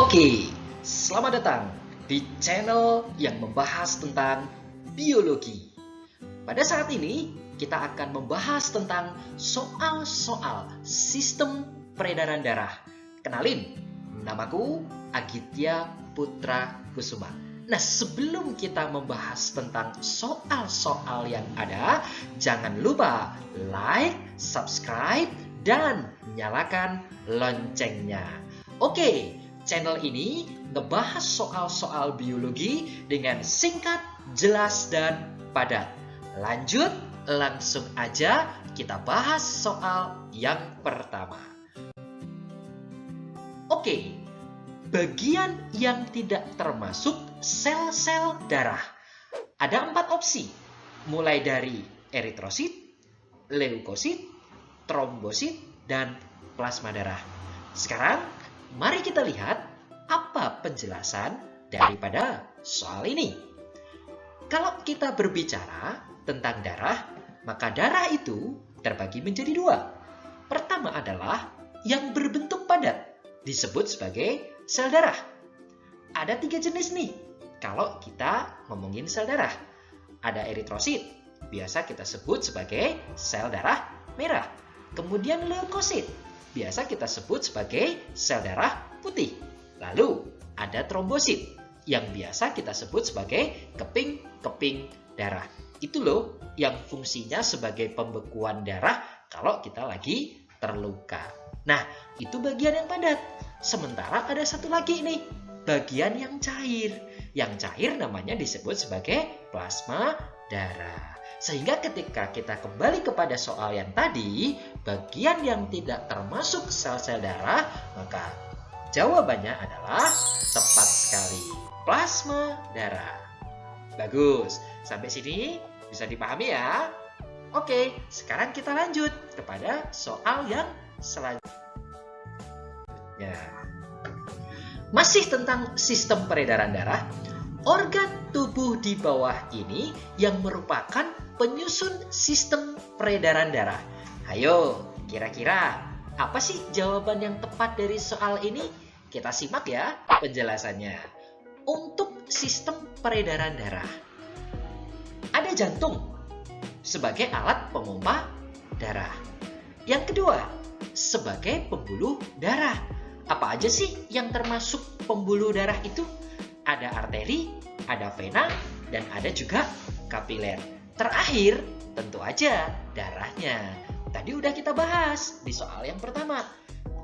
Oke, selamat datang di channel yang membahas tentang biologi. Pada saat ini, kita akan membahas tentang soal-soal sistem peredaran darah. Kenalin, namaku Agitya Putra Kusuma. Nah, sebelum kita membahas tentang soal-soal yang ada, jangan lupa like, subscribe, dan nyalakan loncengnya. Oke, channel ini ngebahas soal-soal biologi dengan singkat, jelas, dan padat. Lanjut, langsung aja kita bahas soal yang pertama. Oke, bagian yang tidak termasuk sel-sel darah. Ada 4 opsi, mulai dari eritrosit, leukosit, trombosit, dan plasma darah. Sekarang, mari kita lihat apa penjelasan daripada soal ini. Kalau kita berbicara tentang darah, maka darah itu terbagi menjadi 2. Pertama adalah yang berbentuk padat, disebut sebagai sel darah. Ada 3 jenis nih, kalau kita ngomongin sel darah. Ada eritrosit, biasa kita sebut sebagai sel darah merah. Kemudian leukosit, biasa kita sebut sebagai sel darah putih. Lalu ada trombosit yang biasa kita sebut sebagai keping-keping darah. Itu loh yang fungsinya sebagai pembekuan darah kalau kita lagi terluka. Nah, itu bagian yang padat. Sementara ada satu lagi nih, bagian yang cair. Yang cair namanya disebut sebagai plasma darah. Sehingga ketika kita kembali kepada soal yang tadi, bagian yang tidak termasuk sel-sel darah, maka jawabannya adalah tepat sekali, plasma darah. Bagus, sampai sini bisa dipahami ya? Oke, sekarang kita lanjut kepada soal yang selanjutnya. Masih tentang sistem peredaran darah, organ tubuh di bawah ini yang merupakan penyusun sistem peredaran darah. Ayo, kira-kira apa sih jawaban yang tepat dari soal ini? Kita simak ya penjelasannya. Untuk sistem peredaran darah, ada jantung sebagai alat pemompa darah. Yang kedua, sebagai pembuluh darah. Apa aja sih yang termasuk pembuluh darah itu? Ada arteri, ada vena, dan ada juga kapiler. Terakhir, tentu aja darahnya. Tadi udah kita bahas di soal yang pertama.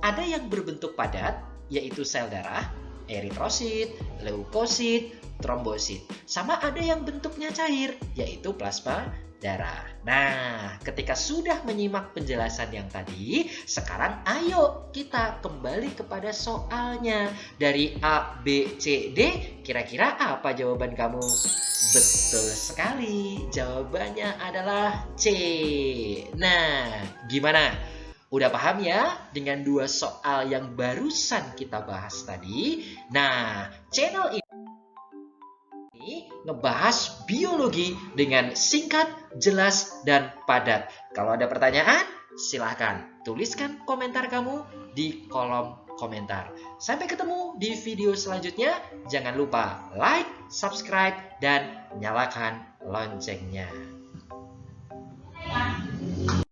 Ada yang berbentuk padat, yaitu sel darah, eritrosit, leukosit, trombosit. Sama ada yang bentuknya cair, yaitu plasma darah. Nah, ketika sudah menyimak penjelasan yang tadi, sekarang ayo kita kembali kepada soalnya. Dari A, B, C, D, kira-kira apa jawaban kamu? Betul sekali, jawabannya adalah C. Nah, gimana? Udah paham ya dengan 2 soal yang barusan kita bahas tadi? Nah, channel ini ngebahas biologi dengan singkat, jelas, dan padat. Kalau ada pertanyaan, silahkan tuliskan komentar kamu di kolom komentar. Sampai ketemu di video selanjutnya. Jangan lupa like, subscribe, dan nyalakan loncengnya.